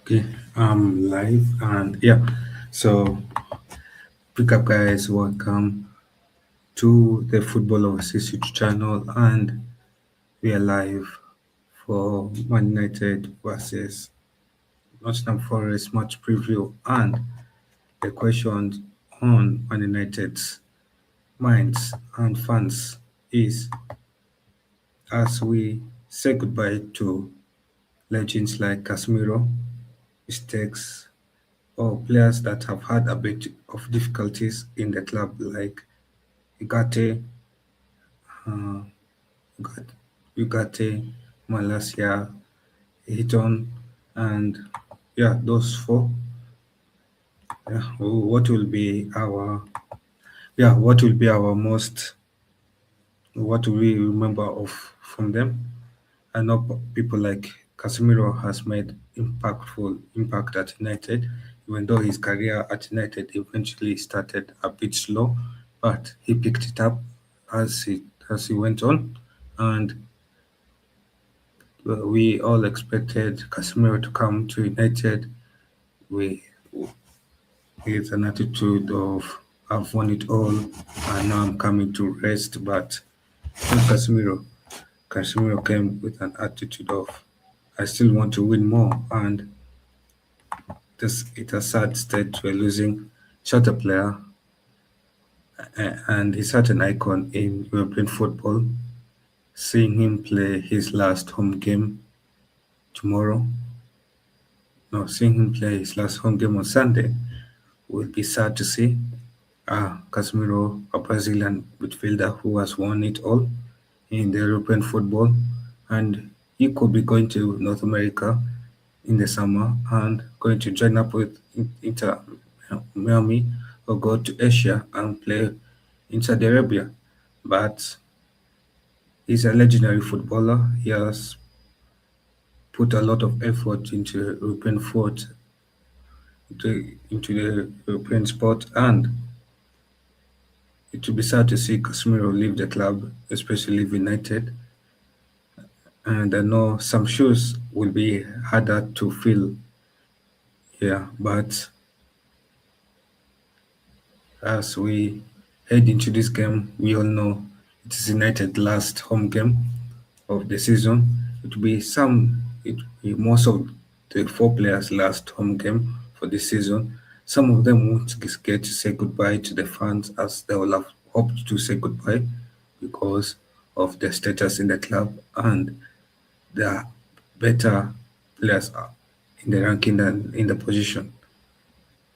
Okay, I'm live and yeah. So, pick up, guys. Welcome to the Football Overseas YouTube channel, and we are live for Man United versus Nottingham Forest match preview. And the questions on Man United's minds and fans is as we say goodbye to legends like Casemiro, mistakes, or players that have had a bit of difficulties in the club, like Ugarte, uh, Ugarte, Malaysia, Hiton, and yeah, those four. Yeah, what will be our most what will we remember of from them? I know people like Casemiro has made impactful impact at United, even though his career at United eventually started a bit slow, but he picked it up as he went on, and we all expected Casemiro to come to United with with an attitude of I've won it all and now I'm coming to rest, but not Casemiro came with an attitude of I still want to win more, and this it's a sad state we're losing such a player, and he's such an icon in European football. Seeing him play his last home game tomorrow, no, seeing him play his last home game on Sunday will be sad to see. Casemiro, a Brazilian midfielder who has won it all in the European football, and he could be going to North America in the summer and going to join up with Inter Miami or go to Asia and play in Saudi Arabia. But he's a legendary footballer. He has put a lot of effort into European foot, into the European sport, and it will be sad to see Casemiro leave the club, especially leave United. And I know some shoes will be harder to fill here, but as we head into this game, we all know it is United's last home game of the season. It will be most of the four players' last home game for the season. Some of them won't get to say goodbye to the fans as they will have hoped to say goodbye because of their status in the club and their better players are in the ranking than in the position.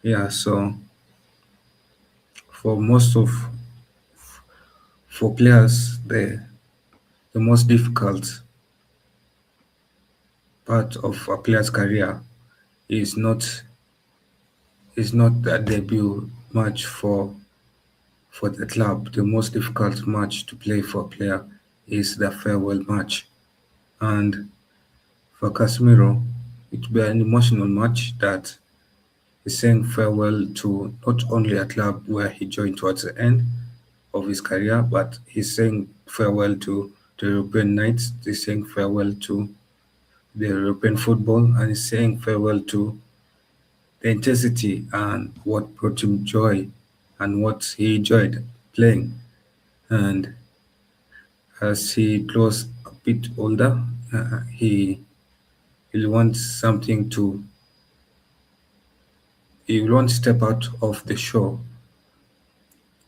Yeah, so for most of for players, the most difficult part of a player's career is not the debut match for the club. The most difficult match to play for a player is the farewell match. And for Casemiro, it will be an emotional match that is saying farewell to not only a club where he joined towards the end of his career, but he's saying farewell to the European nights. He's saying farewell to the European football, and he's saying farewell to the intensity and what brought him joy and what he enjoyed playing. And as he grows a bit older, he'll want something to he will want to step out of the shore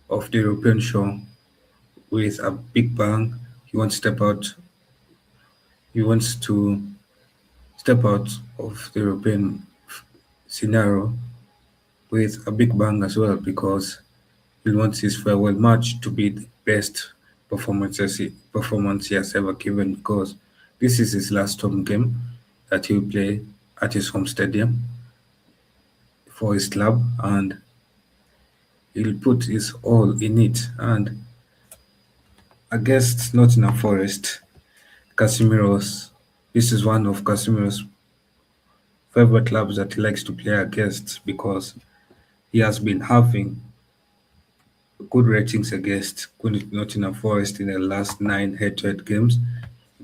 of the European shore with a big bang. He wants to step out. He wants to step out of the European scenario with a big bang as well because he wants his farewell match to be the best performance he has ever given because this is his last home game that he will play at his home stadium for his club, and he'll put his all in it. And against Nottingham Forest, Casemiro's this is one of Casemiro's favorite clubs that he likes to play against because he has been having good ratings against Nottingham Forest in the last 9 head-to-head games.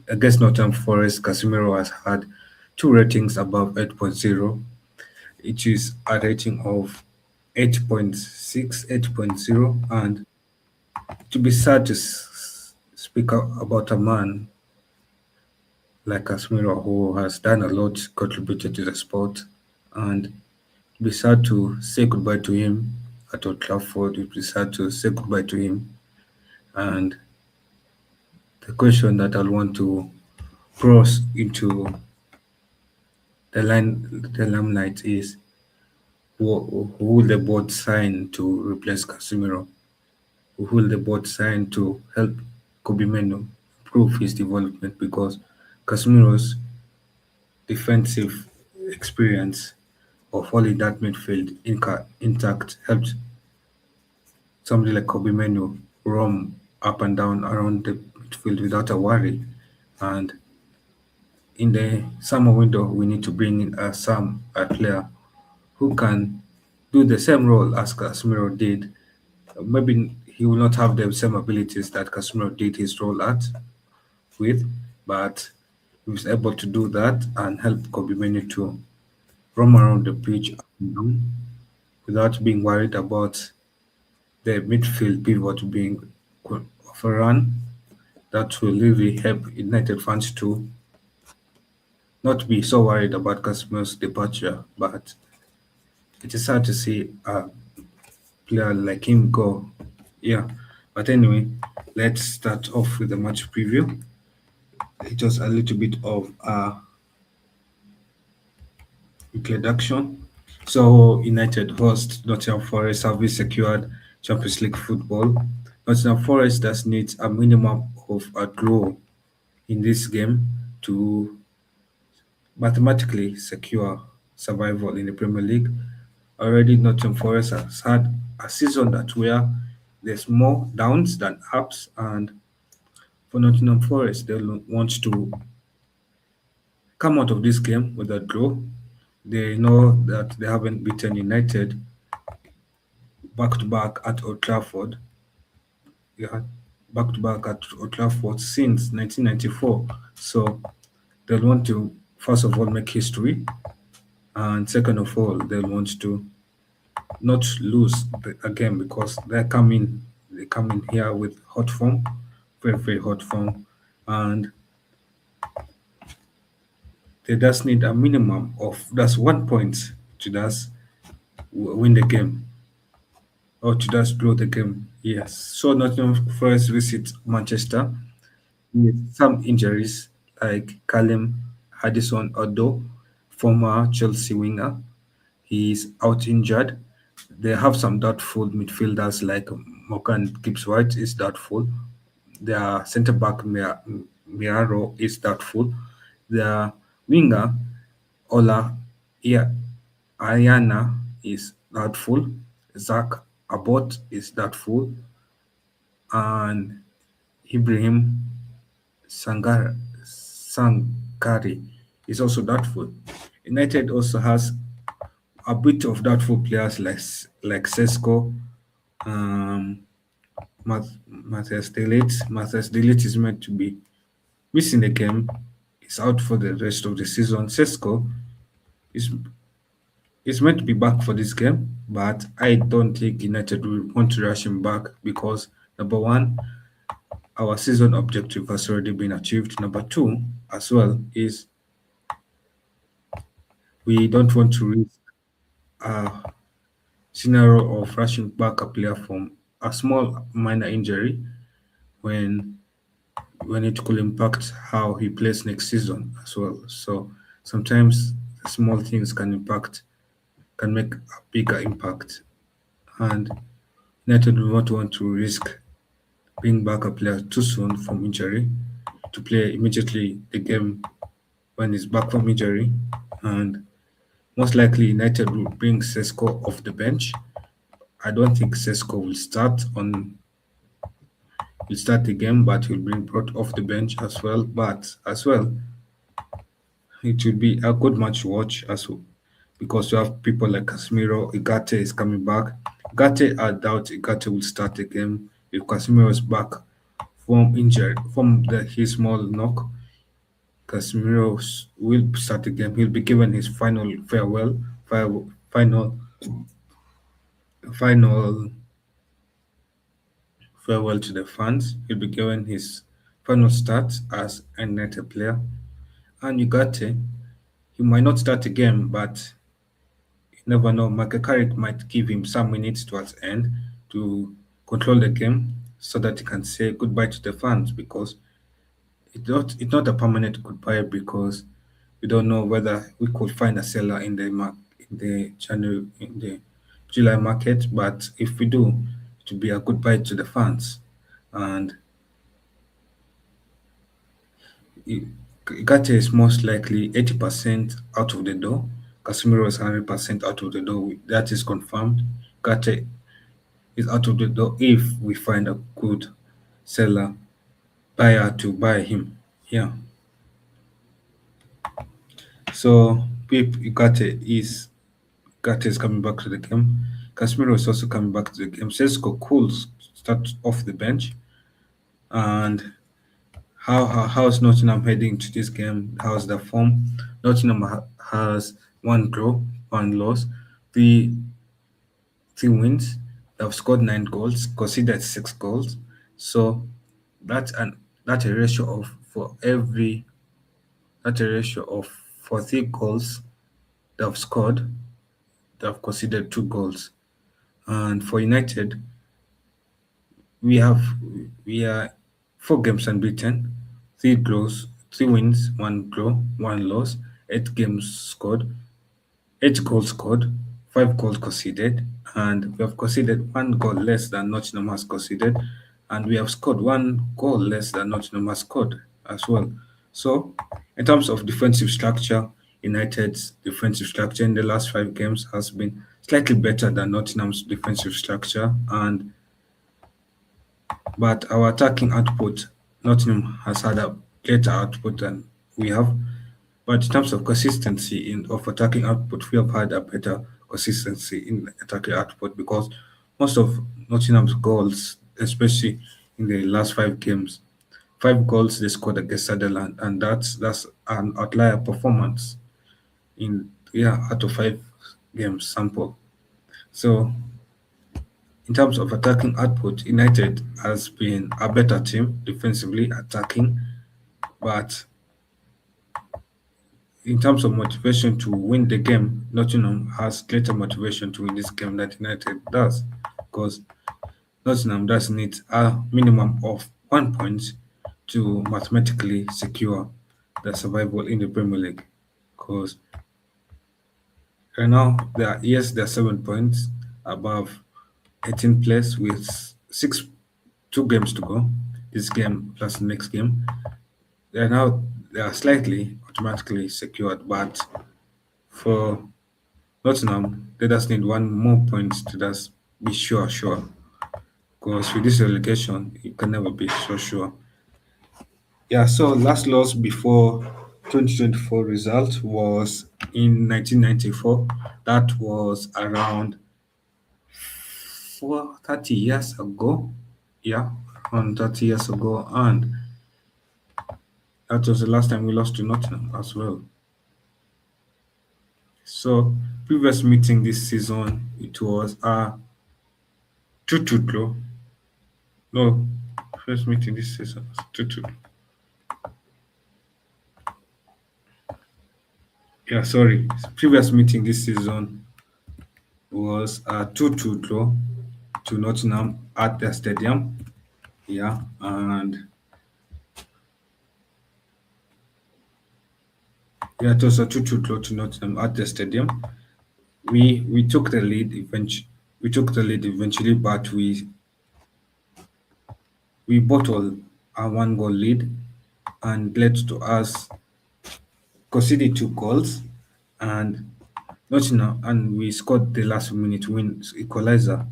Against Nottingham Forest, Casemiro has had two ratings above 8.0, which is a rating of 8.6, 8.0, and to be sad to speak about a man like Casemiro who has done a lot, contributed to the sport, and be sad to say goodbye to him at Old Trafford. It would be sad to say goodbye to him. And the question that I'll want to cross into the limelight is who will the board sign to replace Casemiro? Who will the board sign to help Kobe Meno improve his development? Because Casemiro's defensive experience of holding that midfield intact helped somebody like Kobe Menu roam up and down around the midfield without a worry. And in the summer window, we need to bring in a player who can do the same role as Casemiro did. Maybe he will not have the same abilities that Casemiro did his role at with, but he was able to do that and help Kobe Menu to roam around the pitch up and down without being worried about the midfield pivot being overrun. That will really help United fans to not be so worried about Casemiro's departure. But it is sad to see a player like him go. Yeah. But anyway, let's start off with the match preview. It was a little bit of a introduction. So United host Nottingham Forest have we secured Champions League football. Nottingham Forest does need a minimum of a draw in this game to mathematically secure survival in the Premier League. Already Nottingham Forest has had a season that where there's more downs than ups, and for Nottingham Forest, they want to come out of this game with a draw. They know that they haven't beaten United back to back at Old Trafford. Yeah, back to back at Old Trafford since 1994. So they'll want to first of all make history, and second of all, they'll want to not lose a game because they come in here with hot form, very very hot form, and they just need a minimum of that's 1 point to just win the game or to just draw the game. Yes. So Nottingham Forest visit Manchester with some injuries like Callum Hudson-Odoi, former Chelsea winger. He's out injured. They have some doubtful midfielders like Morgan Gibbs-White is doubtful. Their centre back Murillo is doubtful. Their winger Ola Ayana is doubtful. Zach Abbott is doubtful, and Ibrahim Sangari is also doubtful. United also has a bit of doubtful players like Sesko, um, Matthias Delete. Matthias Delete is meant to be missing the game. He's out for the rest of the season. Sesko is meant to be back for this game, but I don't think United will want to rush him back because number one, our season objective has already been achieved. Number two, as well, is we don't want to risk a scenario of rushing back a player from a small minor injury when it could impact how he plays next season as well. So sometimes small things can make a bigger impact, and United will not want to risk bring back a player too soon from injury to play immediately the game when he's back from injury, and most likely United will bring Sesko off the bench. I don't think Sesko will start the game, but he'll bring brought off the bench as well. But as well, it will be a good match to watch as well because you have people like Casemiro, Ugarte is coming back. Ugarte, I doubt Ugarte will start the game if Casemiro is back from injury, from his small knock. Casemiro will start the game. He'll be given his final, final farewell to the fans. He'll be given his final start as a United player. And Ugarte, he might not start the game, but you never know. Michael Carrick might give him some minutes towards the end to control the game so that he can say goodbye to the fans because it's not a permanent goodbye because we don't know whether we could find a seller in the July market. But if we do, it will be a goodbye to the fans. And I- Gate is most likely 80% out of the door. Casemiro is 100% out of the door. That is confirmed. Gate is out of the door if we find a good seller buyer to buy him. Yeah. So Gate is coming back to the game. Casemiro is also coming back to the game. Sesko could start off the bench. And how's Nottingham heading to this game? How's the form? Nottingham has one draw, one loss, three three wins. They've scored 9 goals, conceded 6 goals. So that's an that's a ratio of for every that's a ratio of for 3 goals they've scored, they've conceded 2 goals. And for United, we have we are 4 games unbeaten, 3 draws, 3 wins, 1 draw, 1 loss, 8 games scored, 8 goals scored, 5 goals conceded, and we have conceded 1 goal less than Nottingham has conceded, and we have scored 1 goal less than Nottingham has scored as well. So, in terms of defensive structure, United's defensive structure in the last 5 games has been slightly better than Nottingham's defensive structure, and but our attacking output, Nottingham has had a greater output than we have. But in terms of consistency of attacking output, we have had a better consistency in attacking output because most of Nottingham's goals, especially in the last 5 games, 5 goals they scored against Sunderland, and that's an outlier performance in out of 5 games sample. So in terms of attacking output, United has been a better team defensively attacking, but in terms of motivation to win the game, Nottingham has greater motivation to win this game than United does, because Nottingham does need a minimum of 1 point to mathematically secure the survival in the Premier League. Because right now, there are 7 points above 18th place with 2 games to go. This game plus the next game. They are slightly automatically secured, but for Nottingham, they just need one more point to just be sure. Because with this relegation, you can never be so sure. Yeah, so last loss before 2024 result was in 1994. That was around 30 years ago. Yeah, around 30 years ago. And that was the last time we lost to Nottingham as well. So, previous meeting this season, it was a 2-2 draw. No, first meeting this season was 2-2. Yeah, sorry. Previous meeting this season was a 2-2 draw to Nottingham at their stadium. Yeah, and yeah, it was a 2-2 draw to Nottingham at their stadium. We took the lead eventually. We took the lead eventually, but we bottled a 1 goal lead and led to us conceded 2 goals and Nottingham, and we scored the last minute win equalizer.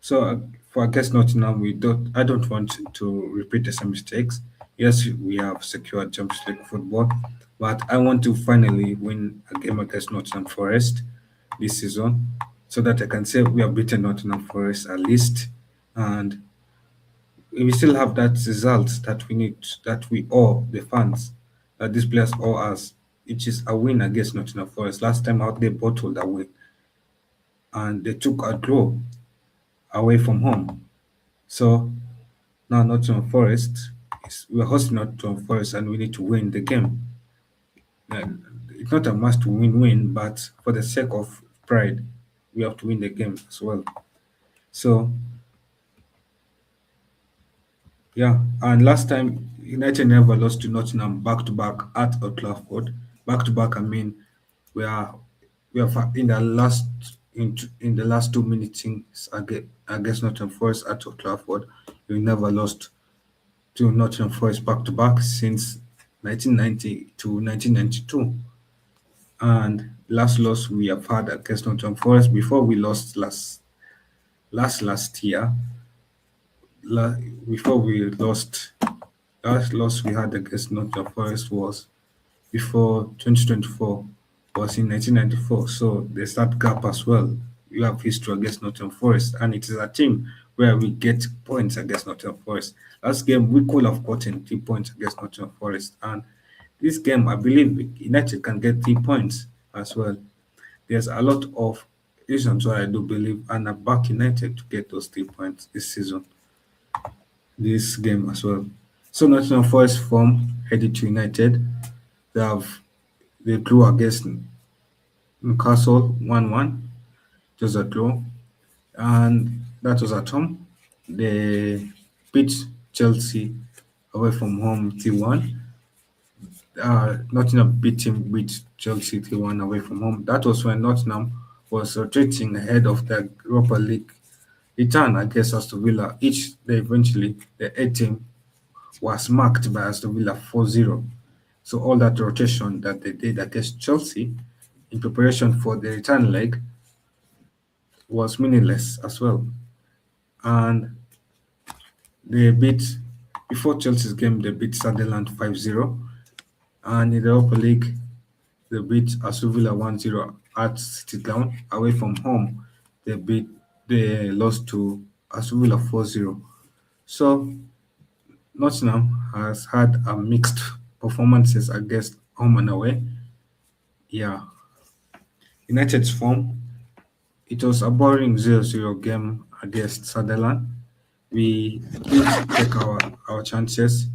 So for against Nottingham, I don't want to repeat the same mistakes. Yes, we have secured Champions League football, but I want to finally win a game against Nottingham Forest this season, so that I can say we have beaten Nottingham Forest at least, and we still have that result that we need, that we owe the fans. that these players owe us, which is a win against Nottingham Forest. Last time out, they bottled a win and they took a draw away from home. So now Nottingham Forest, we're hosting Nottingham Forest and we need to win the game. It's not a must win win, but for the sake of pride, we have to win the game as well. So yeah, and last time United never lost to Nottingham back to back at Old Trafford. Back to back, I mean, we are we have in the last two meetings against Nottingham Forest at Old Trafford. We never lost to Nottingham Forest back to back since 1990 to 1992. And last loss we have had against Nottingham Forest before we lost last year. Before we lost, last loss we had against Nottingham Forest was before 2024 was in 1994. So there's that gap as well. You have history against Nottingham Forest, and it is a team where we get points against Nottingham Forest. Last game we could have gotten 3 points against Nottingham Forest, and this game I believe United can get 3 points as well. There's a lot of reasons why I do believe and I back United to get those 3 points this season, this game as well. So Nottingham Forest form headed to United. They have they drew against Newcastle 1-1. It was a draw, and that was at home. They beat Chelsea away from home 3-1. Nottingham beat Chelsea 3-1 away from home. That was when Nottingham was rotating ahead of the Europa League return against Aston Villa. The A team was marked by Aston Villa 4-0. So all that rotation that they did against Chelsea in preparation for the return leg was meaningless as well. And they beat before Chelsea's game they beat Sunderland 5-0. And in the Europa League they beat Aston Villa 1-0 at City Ground. Away from home they lost to Aston Villa 4-0. So Nottingham has had a mixed performances against home and away. Yeah. United's form, it was a boring 0-0 game against Sunderland. We didn't take our chances,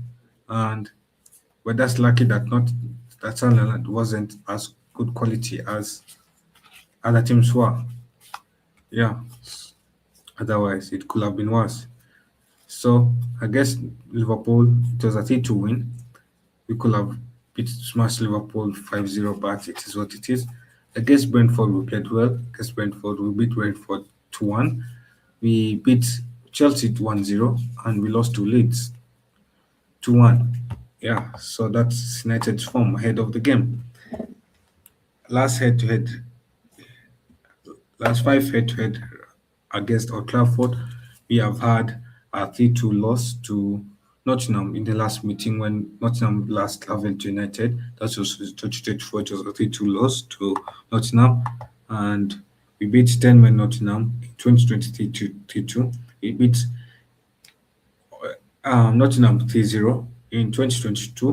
and we're just lucky that Sunderland wasn't as good quality as other teams were. Yeah, otherwise it could have been worse. So I guess Liverpool, it was a 3-2 win. We could have smashed Liverpool 5-0, but it is what it is. Against Brentford, we played well. Against Brentford, we beat Brentford 2-1. We beat Chelsea 1-0, and we lost to Leeds 2-1. Yeah, so that's United's form ahead of the game. Last head-to-head, last 5 head-to-head against Old Trafford, we have had a 3-2 loss to Nottingham in the last meeting when Nottingham last travelled to United. That was 2024. It was a 3-2 loss to Nottingham, and we beat 10 men Nottingham in 2023 3-2. We beat Nottingham 3-0 in 2022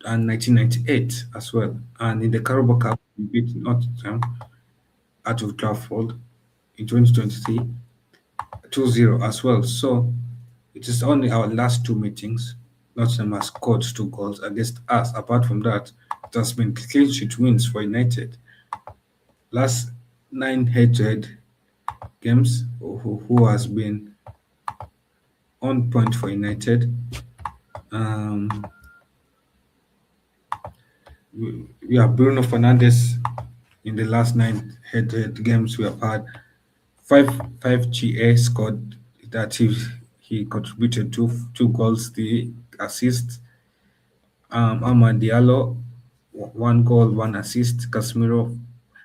and 1998 as well. And in the Carabao Cup, we beat Nottingham at Old Trafford in 2023 2-0 as well. So it is only our last two meetings. Nottingham has scored 2 goals against us. Apart from that, it has been clean sheet wins for United. Last 9 head-to-head games, who has been on point for United. We have Bruno Fernandes in the last 9 head-to-head games. We have had five GA scored that he contributed two goals, the assist. Amad Diallo, 1 goal, 1 assist. Casemiro,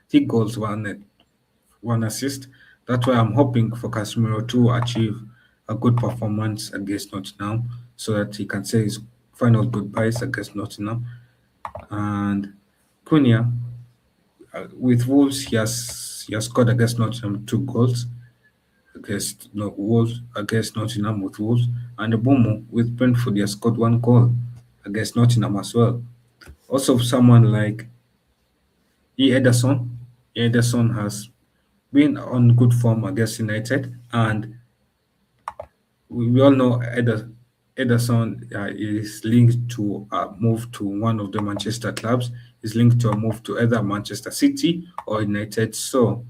3 goals, one assist. That's why I'm hoping for Casemiro to achieve a good performance against Nottingham so that he can say his final goodbyes against Nottingham. And Cunha, with Wolves, he has scored against Nottingham 2 goals against Nottingham with Wolves, and Bomo with Brentford he has scored 1 goal against Nottingham as well. Also, someone like Ederson. Ederson has been on good form against United, and we all know Ederson is linked to a move to one of the Manchester clubs. Is linked to a move to either Manchester City or United. So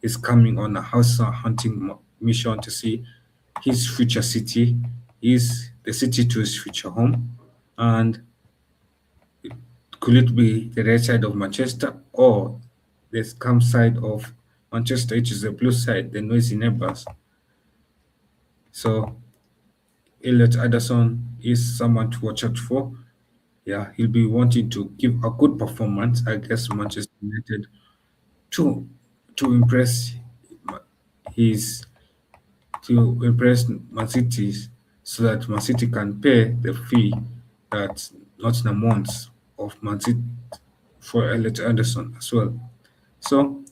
he's coming on a house hunting mission to see his future city, is the city to his future home, and could it be the right side of Manchester or the scum side of Manchester, which is the blue side, the noisy neighbors? So Elliot Anderson is someone to watch out for. Yeah, he'll be wanting to give a good performance against Manchester United to to impress his to impress Man City so that Man City can pay the fee that Nottingham wants of Man City for Elliot Anderson as well. So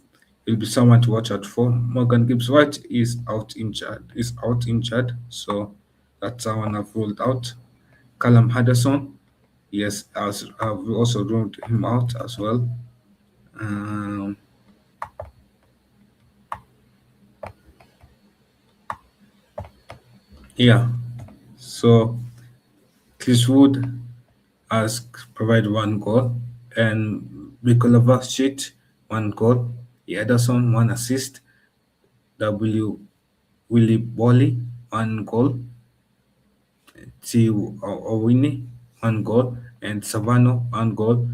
he'll be someone to watch out for. Morgan Gibbs-White is out injured, so that's someone I've ruled out. Callum Henderson, yes, as I've also ruled him out as well. Um, yeah, so Chris Wood has provided one goal, and Mikola Vlasic one goal, Ederson one assist, W. Willie Bolly one goal, T. Owini one goal, and Savano one goal.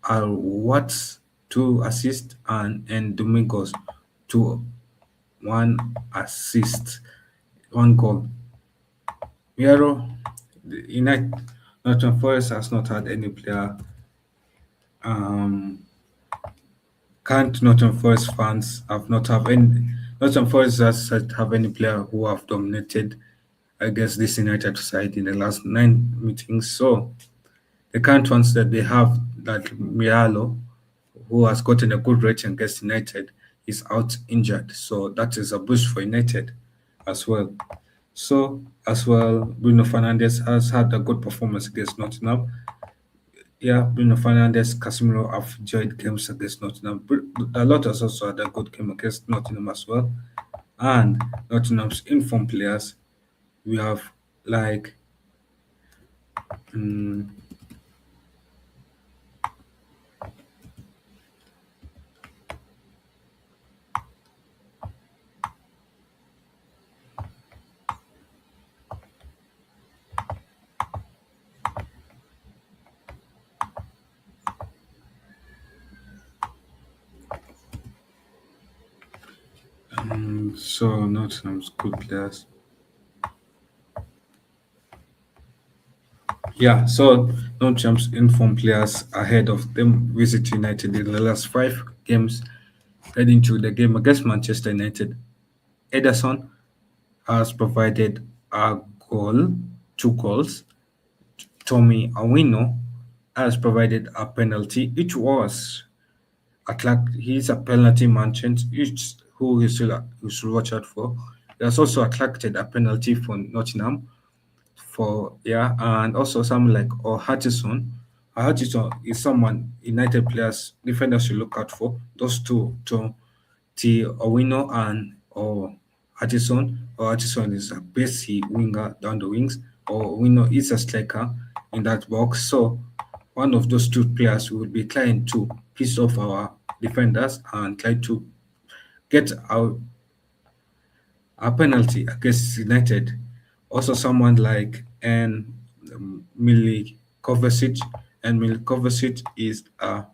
Are Watts two assists, and Domingos two one assist, one goal. Murillo, United, Nottingham Forest has not had any player. Um, can't Nottingham Forest fans have not have any? Nottingham Forest has said have any player who have dominated against this United side in the last 9 meetings. So the current ones that they have, that Mialo, who has gotten a good rating against United, is out injured. So that is a boost for United as well. So as well, Bruno Fernandes has had a good performance against Nottingham. Yeah, Bruno Fernandes, Casemiro have enjoyed games against Nottingham. Elliot has also had a good game against Nottingham as well. And Nottingham's informed players, we have like um, so Nottingham's good players. Yeah, so Nottingham's informed players ahead of them visit United in the last 5 games heading to the game against Manchester United. Ederson has provided a goal, 2 goals. Tommy Awino has provided a penalty. It was he's a penalty merchant, who you should watch out for. He has also attracted a penalty for Nottingham for yeah, and also someone like Hutchison. Hutchison is someone United players defenders should look out for. Those two, to T Owino and or Hutchison. Or Hutchison is a basic winger down the wings, or Owino is a striker in that box. So one of those two players will be trying to piss off our defenders and try to get our penalty against United. Also, someone like Milikovacic, and Milikovacic is a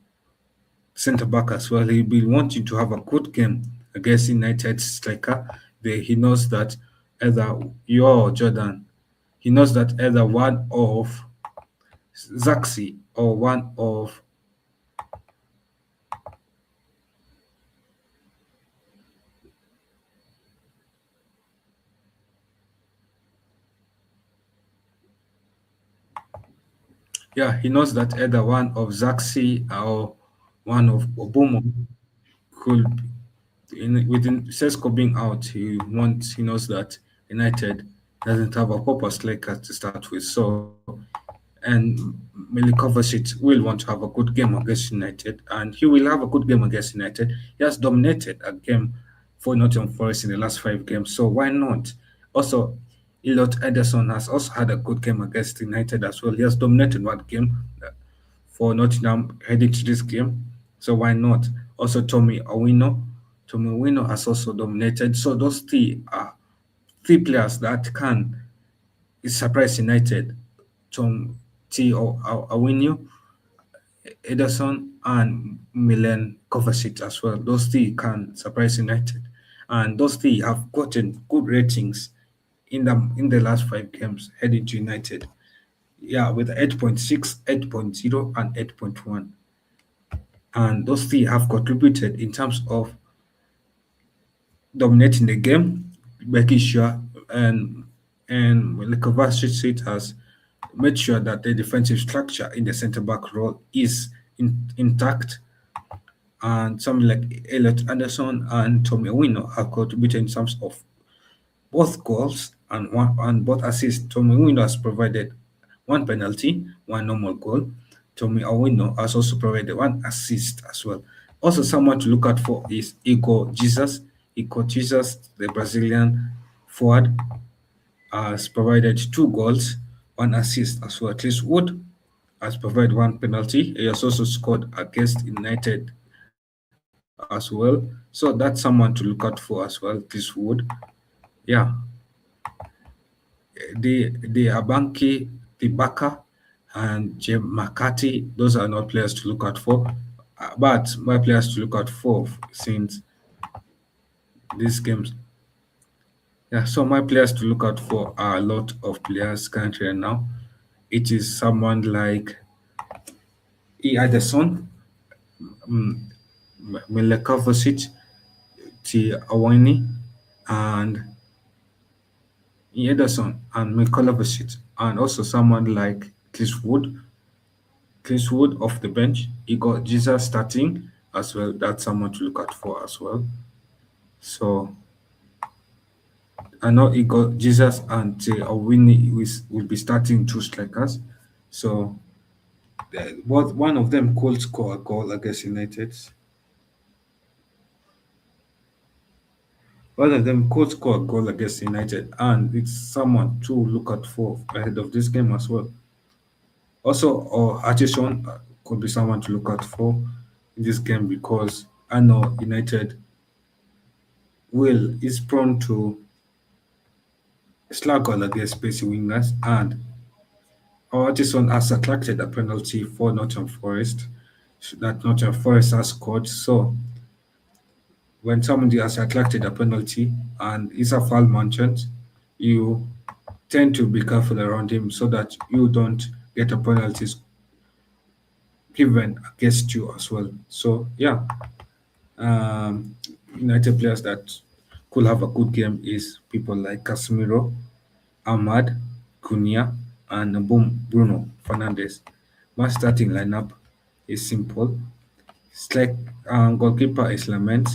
centre back as well. He'll be wanting to have a good game against United striker. He knows that either you or Jordan, he knows that either one of Zaxi or one of yeah, he knows that either one of Zaxi or one of Obomo could within Sesko being out, he knows that United doesn't have a proper striker to start with. So and Milik will want to have a good game against United, and he will have a good game against United. He has dominated a game for Nottingham Forest in the last 5 games, so why not? Also, Elliot Ederson has also had a good game against United as well. He has dominated one game for Nottingham heading to this game, so why not? Also, Tommy Owino has also dominated. So those three players that can surprise United. Tom Awinu, Ederson, and Milan Kovacic as well. Those three can surprise United, and those three have gotten good ratings in the last 5 games heading to United. Yeah, with 8.6, 8.0, and 8.1. And those three have contributed in terms of dominating the game, making sure and Kovacic has made sure that the defensive structure in the centre back role is intact. And somebody like Elliot Anderson and Tommy Owino have contributed in terms of both goals and both assists. Tommy Owino has provided one penalty, one normal goal. Tommy Owino has also provided one assist as well. Also, someone to look out for is Igor Jesus. Igor Jesus, the Brazilian forward, has provided 2 goals, one assist as well. Chris Wood has provided one penalty. He has also scored against United as well. So that's someone to look out for as well, Chris Wood. Yeah. The Abanki, the Baka, and Jim McCarthy, those are not players to look out for. But my players to look out for since these games. Yeah, so my players to look out for are a lot of players currently right now. It is someone like E. Addison, Milekovic, T. Awani, and Ederson and Mikolajevich, and also someone like Chris Wood off the bench. He got Jesus starting as well. That's someone to look out for as well. So I know he got Jesus and Awini will be starting 2 strikers. So one of them could score a goal against United. One of them could score a goal against United, and it's someone to look out for ahead of this game as well. Also, Artisan could be someone to look out for in this game because I know United will is prone to struggle against spacey wingers, and Artisan has attracted a penalty for Nottingham Forest that Nottingham Forest has scored. So when somebody has attracted a penalty and is a foul merchant, you tend to be careful around him so that you don't get a penalty given against you as well. So yeah, United players that could have a good game is people like Casemiro, Ahmad, Cunha, and Bruno Fernandes. My starting lineup is simple. Strike goalkeeper is Lament.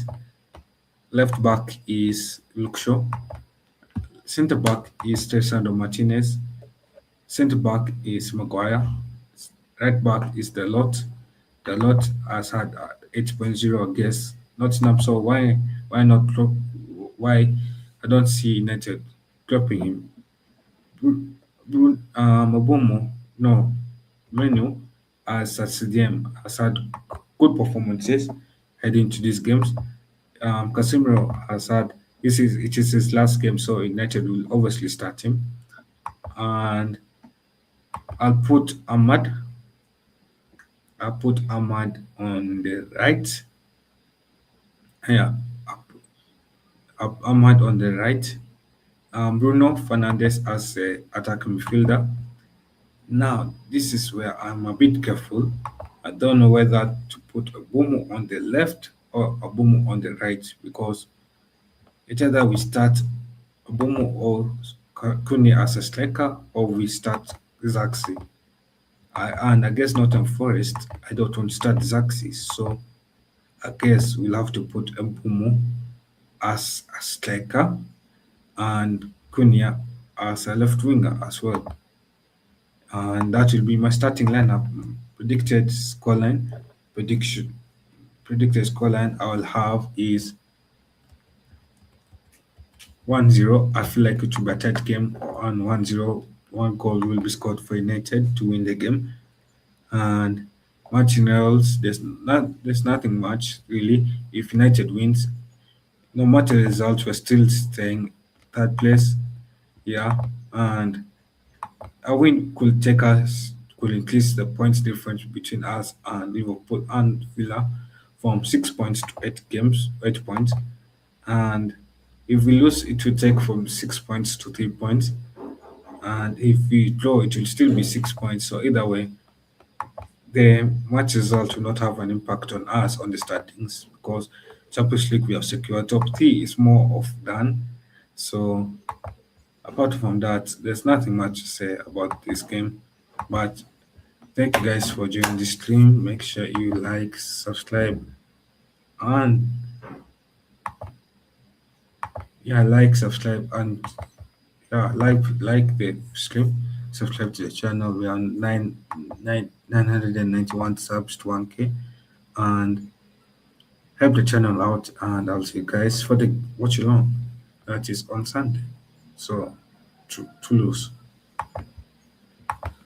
Left back is Luke Shaw. Centre back is Tresando Martinez. Centre back is Maguire. Right back is the lot. The lot has had 8.0 against Nottingham, so why not drop? Why I don't see United dropping him? Mabomo, no, Menu as a CDM has had good performances heading to these games. Casemiro has had it is his last game, so United will obviously start him. And I'll put Ahmad. I'll put Ahmad on the right. Yeah, Ahmad on the right. Bruno Fernandes as a attacking midfielder. Now, this is where I'm a bit careful. I don't know whether to put a Bomo on the left or a Bomo on the right because it's either we start Bomo or Kuni as a striker or we start Zaxi. And I guess Nottingham Forest, I don't want to start Zaxi, so I guess we'll have to put Mpumo as a striker and Cunha as a left winger as well. and that will be my starting lineup. Predicted scoreline, prediction, predicted scoreline I will have is 1-0. I feel like it will be a tight game, and 1-0. One goal will be scored for United to win the game. And matching else, there's nothing much really. If United wins, no matter the result, we're still staying third place. Yeah, and a win could increase the points difference between us and Liverpool and Villa from 6 points to 8 points. And if we lose, it will take from 6 points to 3 points. And if we draw, it will still be 6 points. So either way, the match result will not have an impact on us on the standings because Champions League we have secured top three is more of done. So apart from that, there's nothing much to say about this game. But thank you guys for joining the stream. Make sure you like, subscribe, and yeah, like, subscribe, and yeah, like the stream. Subscribe to the channel. We are 991 subs to 1K, and help the channel out. And I'll see you guys for the watch along. That is on Sunday. So, Toulouse.